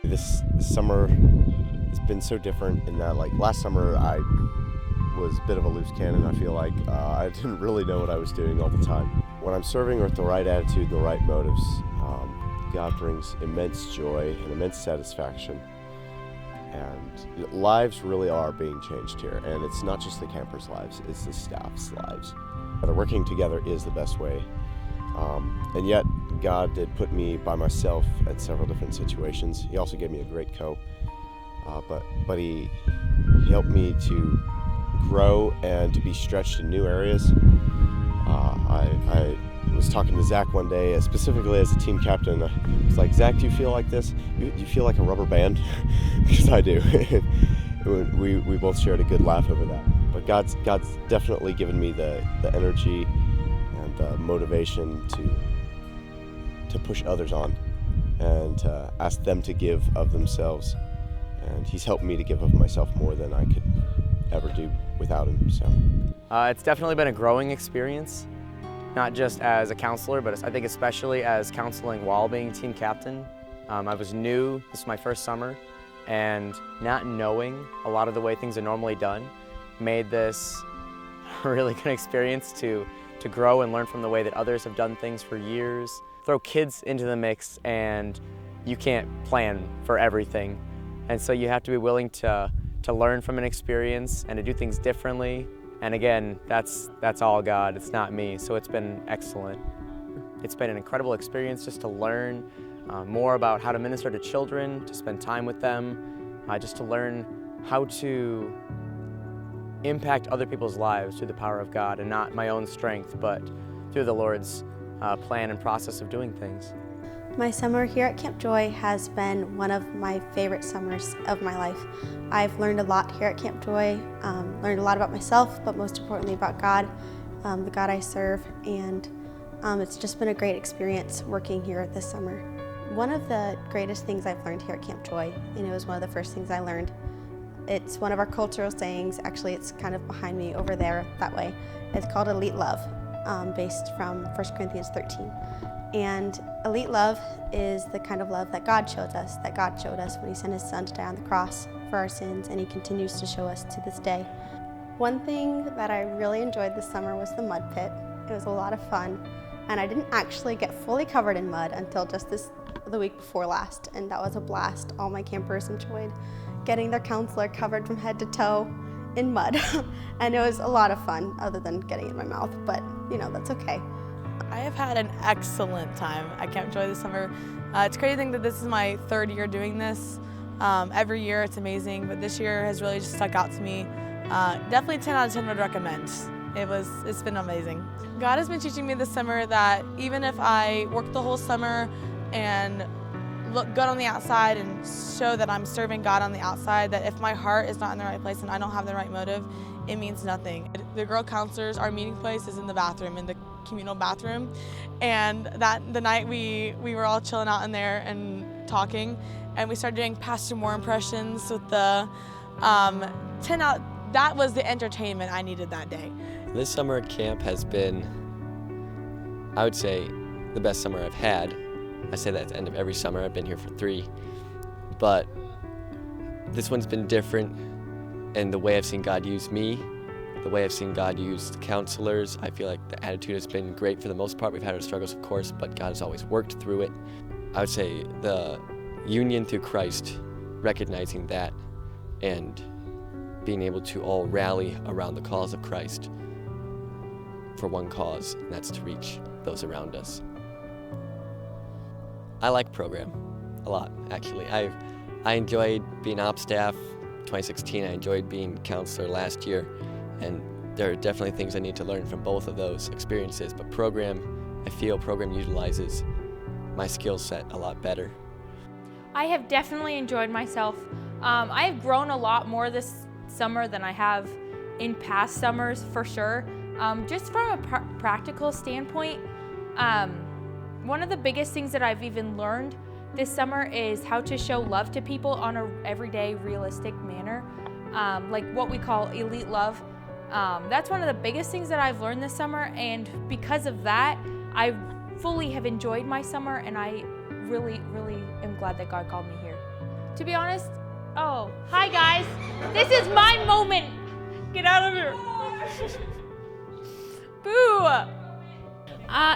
This summer has been so different in that, like, last summer I was a bit of a loose cannon. I feel like I didn't really know what I was doing all the time. When I'm serving with the right attitude and the right motives, God brings immense joy and immense satisfaction. And lives really are being changed here. And it's not just the campers' lives, it's the staff's lives. Working together is the best way. And yet, God did put me by myself at several different situations. He also gave me a great co, but he helped me to grow and to be stretched in new areas. I was talking to Zach one day, specifically as a team captain. I was like, Zach, do you feel like this? Do you feel like a rubber band? Because I do. we both shared a good laugh over that. But God's definitely given me the energy and the motivation to push others on and ask them to give of themselves. And he's helped me to give of myself more than I could ever do without him. So it's definitely been a growing experience, not just as a counselor, but I think especially as counseling while being team captain. I was new, this was my first summer, and not knowing a lot of the way things are normally done made this a really good experience to grow and learn from the way that others have done things for years. Throw kids into the mix and you can't plan for everything. And so you have to be willing to learn from an experience and to do things differently. And again, that's all God, it's not me. So it's been excellent. It's been an incredible experience just to learn more about how to minister to children, to spend time with them, just to learn how to impact other people's lives through the power of God, and not my own strength, but through the Lord's plan and process of doing things. My summer here at Camp Joy has been one of my favorite summers of my life. I've learned a lot here at Camp Joy, learned a lot about myself, but most importantly about God, the God I serve, and it's just been a great experience working here this summer. One of the greatest things I've learned here at Camp Joy, and it was one of the first things I learned, it's one of our cultural sayings. Actually, it's kind of behind me over there that way. It's called elite love, based from 1 Corinthians 13. And elite love is the kind of love that God showed us, when he sent his son to die on the cross for our sins, and he continues to show us to this day. One thing that I really enjoyed this summer was the mud pit. It was a lot of fun, and I didn't actually get fully covered in mud until just the week before last, and that was a blast. All my campers enjoyed getting their counselor covered from head to toe in mud, and it was a lot of fun other than getting it in my mouth, but that's okay. I have had an excellent time at Camp Joy this summer. It's crazy to think that this is my third year doing this. Every year it's amazing, but this year has really just stuck out to me. Definitely 10 out of 10 would recommend. It's been amazing. God has been teaching me this summer that even if I work the whole summer and look good on the outside and show that I'm serving God on the outside, that if my heart is not in the right place and I don't have the right motive, it means nothing. The girl counselors, our meeting place is in the bathroom, in the communal bathroom. And the night we were all chilling out in there and talking, and we started doing Pastor Moore impressions with the 10 out. That was the entertainment I needed that day. This summer at camp has been, I would say, the best summer I've had. I say that at the end of every summer. I've been here for 3. But this one's been different in the way I've seen God use me, the way I've seen God use the counselors. I feel like the attitude has been great for the most part. We've had our struggles, of course, but God has always worked through it. I would say the union through Christ, recognizing that and being able to all rally around the cause of Christ for one cause, and that's to reach those around us. I like program a lot, actually. I enjoyed being op staff 2016. I enjoyed being counselor last year, and there are definitely things I need to learn from both of those experiences, but program, I feel program utilizes my skill set a lot better. I have definitely enjoyed myself. I have grown a lot more this summer than I have in past summers, for sure. Just from a practical standpoint, one of the biggest things that I've even learned this summer is how to show love to people on a everyday, realistic manner, like what we call elite love. That's one of the biggest things that I've learned this summer, and because of that, I fully have enjoyed my summer, and I really, really am glad that God called me here. To be honest, oh, hi guys, this is my moment. Get out of here. Boo.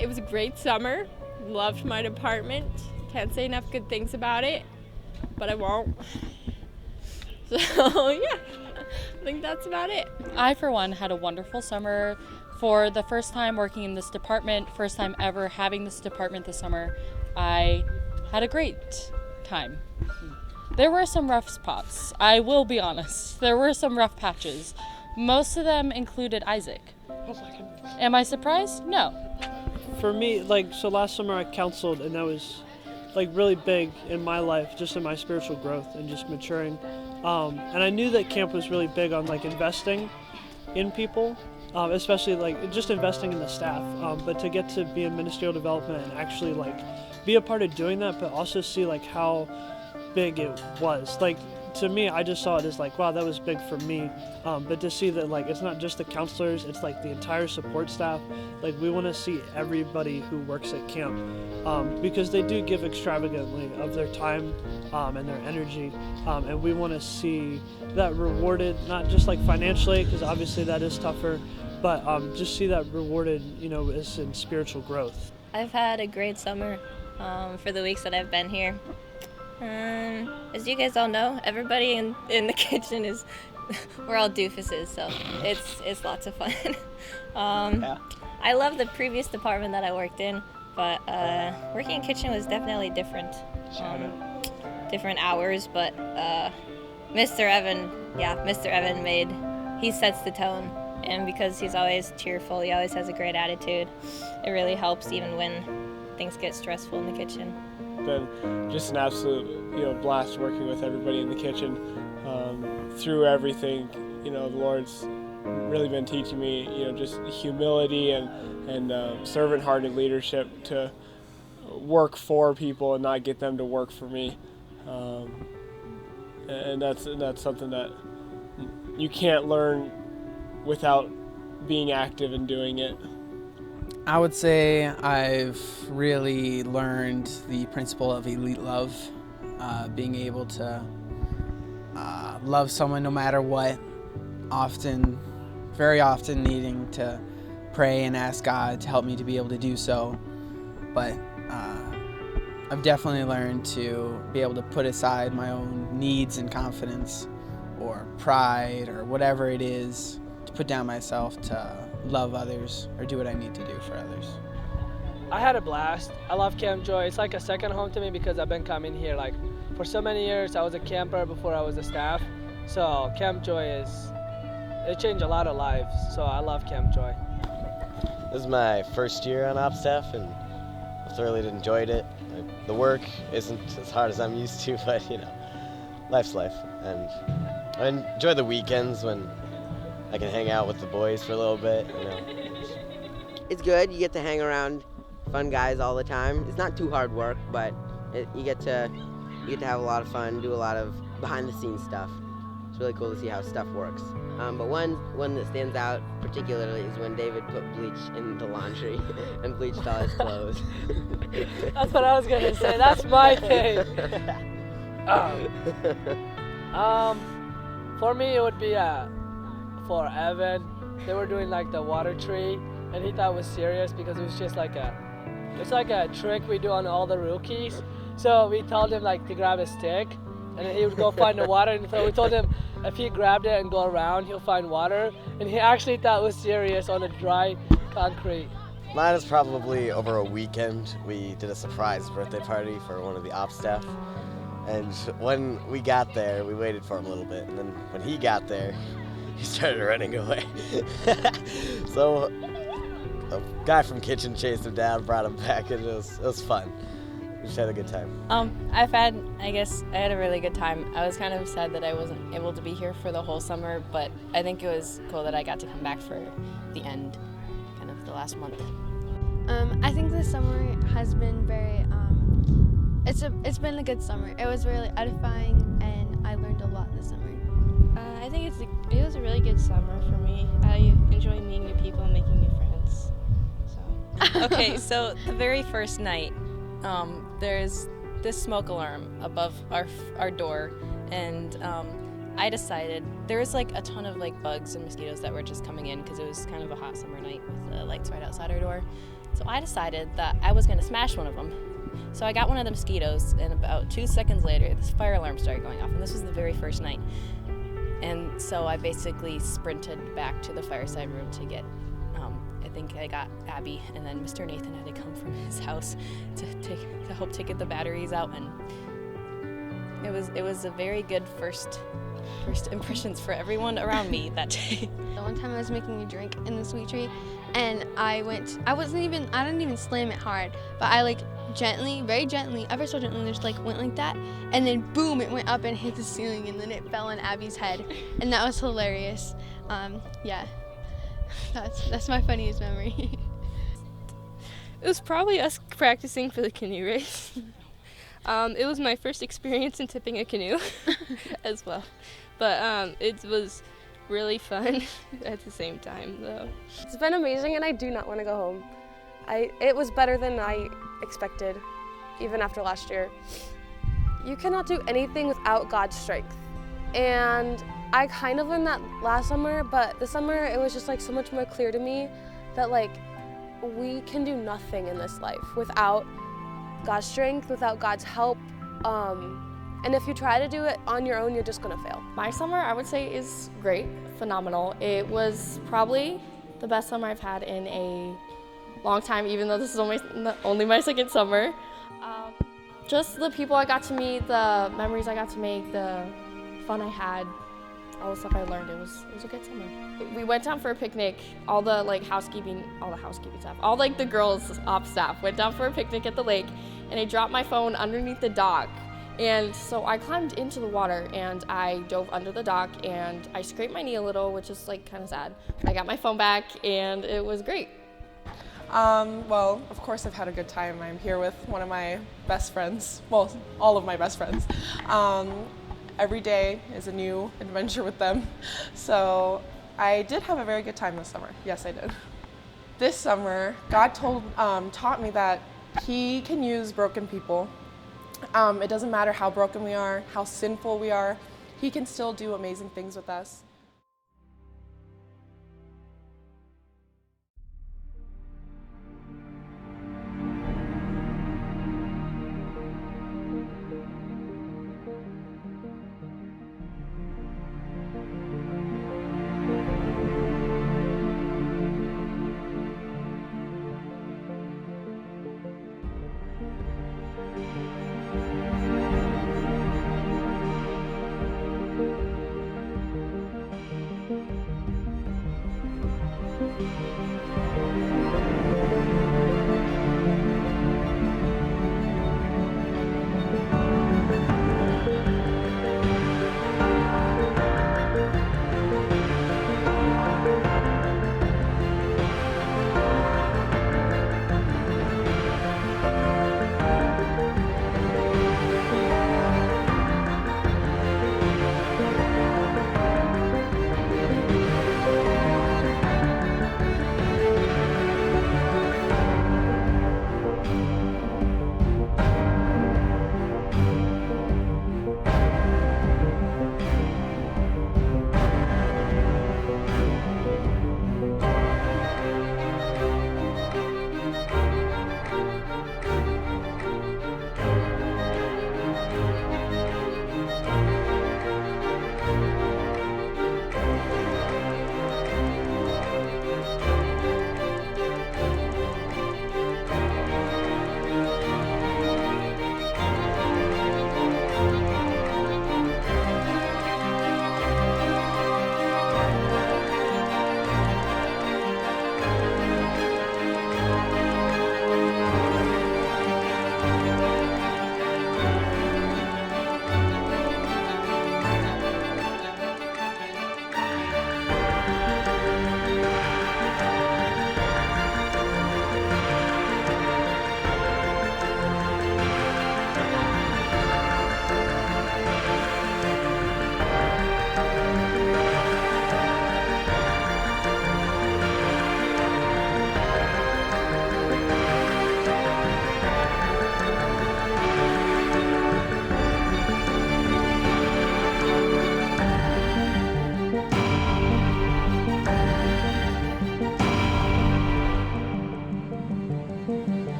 It was a great summer. Loved my department. Can't say enough good things about it, but I won't. So yeah, I think that's about it. I, for one, had a wonderful summer. For the first time working in this department, first time ever having this department this summer, I had a great time. There were some rough spots, I will be honest. There were some rough patches. Most of them included Isaac. Am I surprised? No. For me, so last summer I counseled, and that was really big in my life, just in my spiritual growth and just maturing. And I knew that camp was really big on investing in people, especially just investing in the staff. But to get to be in ministerial development and actually be a part of doing that, but also see how big it was. To me, I just saw it as wow, that was big for me. But to see that it's not just the counselors, it's the entire support staff. We want to see everybody who works at camp, because they do give extravagantly of their time and their energy, and we want to see that rewarded, not just financially, because obviously that is tougher, but just see that rewarded, as in spiritual growth. I've had a great summer for the weeks that I've been here. As you guys all know, everybody in the kitchen we're all doofuses, so it's lots of fun. Yeah. I love the previous department that I worked in, but working in kitchen was definitely different. Different hours, but Mr. Evan he sets the tone, and because he's always cheerful, he always has a great attitude, it really helps even when things get stressful in the kitchen. Been just an absolute blast working with everybody in the kitchen. Through everything, the Lord's really been teaching me just humility and servant-hearted leadership, to work for people and not get them to work for me, and that's something that you can't learn without being active and doing it. I would say I've really learned the principle of elite love, being able to love someone no matter what, very often needing to pray and ask God to help me to be able to do so. But I've definitely learned to be able to put aside my own needs and confidence or pride or whatever it is, to put down myself to love others or do what I need to do for others. I had a blast. I love Camp Joy. It's like a second home to me because I've been coming here for so many years. I was a camper before I was a staff. So Camp Joy it changed a lot of lives. So I love Camp Joy. This is my first year on op staff, and thoroughly enjoyed it. The work isn't as hard as I'm used to, but life's life. And I enjoy the weekends when I can hang out with the boys for a little bit. It's good. You get to hang around fun guys all the time. It's not too hard work, but you get to have a lot of fun, do a lot of behind-the-scenes stuff. It's really cool to see how stuff works. But one that stands out particularly is when David put bleach in the laundry and bleached all his clothes. That's what I was gonna say. That's my thing. For me, it would be for Evan. They were doing like the water tree, and he thought it was serious because it was just like it's like a trick we do on all the rookies. So we told him like to grab a stick, and then he would go find the water. And so we told him if he grabbed it and go around, he'll find water. And he actually thought it was serious on a dry concrete. Mine is probably over a weekend. We did a surprise birthday party for one of the ops staff. And when we got there, we waited for him a little bit. And then when he got there, he started running away. So a guy from kitchen chased him down, brought him back, and it was fun. We just had a good time. I had a really good time. I was kind of sad that I wasn't able to be here for the whole summer, but I think it was cool that I got to come back for the end, kind of the last month. I think this summer has been very, it's been a good summer. It was really edifying, and I learned a lot this summer. I think it was a really good summer for me. I enjoy meeting new people and making new friends. Okay, so the very first night, there's this smoke alarm above our door, and I decided there was like a ton of like bugs and mosquitoes that were just coming in because it was kind of a hot summer night with the lights right outside our door. So I decided that I was going to smash one of them. So I got one of the mosquitoes, and about 2 seconds later, this fire alarm started going off, and this was the very first night. And so I basically sprinted back to the fireside room to get, I think I got Abby, and then Mr. Nathan had to come from his house to help take the batteries out, and it was a very good first impressions for everyone around me that day. The one time I was making a drink in the sweet tree, and I didn't even slam it hard, but I like gently, very gently, ever so gently, just like went like that, and then boom, it went up and hit the ceiling, and then it fell on Abby's head, and that was hilarious. Yeah, that's my funniest memory. It was probably us practicing for the canoe race. It was my first experience in tipping a canoe as well, but it was really fun at the same time though. It's been amazing, and I do not want to go home. It was better than I expected, even after last year. You cannot do anything without God's strength. And I kind of learned that last summer, but this summer it was just like so much more clear to me that like we can do nothing in this life without God's strength, without God's help. And if you try to do it on your own, you're just gonna fail. My summer, I would say, is great, phenomenal. It was probably the best summer I've had in a long time, even though this is only my second summer. Just the people I got to meet, the memories I got to make, the fun I had, all the stuff I learned, it was a good summer. We went down for a picnic, all the housekeeping staff, all the girls op staff went down for a picnic at the lake, and I dropped my phone underneath the dock. And so I climbed into the water, and I dove under the dock, and I scraped my knee a little, which is kind of sad. I got my phone back, and it was great. Well, of course I've had a good time. I'm here with one of my best friends, well, all of my best friends. Every day is a new adventure with them. So I did have a very good time this summer. Yes, I did. This summer, God taught me that He can use broken people. It doesn't matter how broken we are, how sinful we are, He can still do amazing things with us.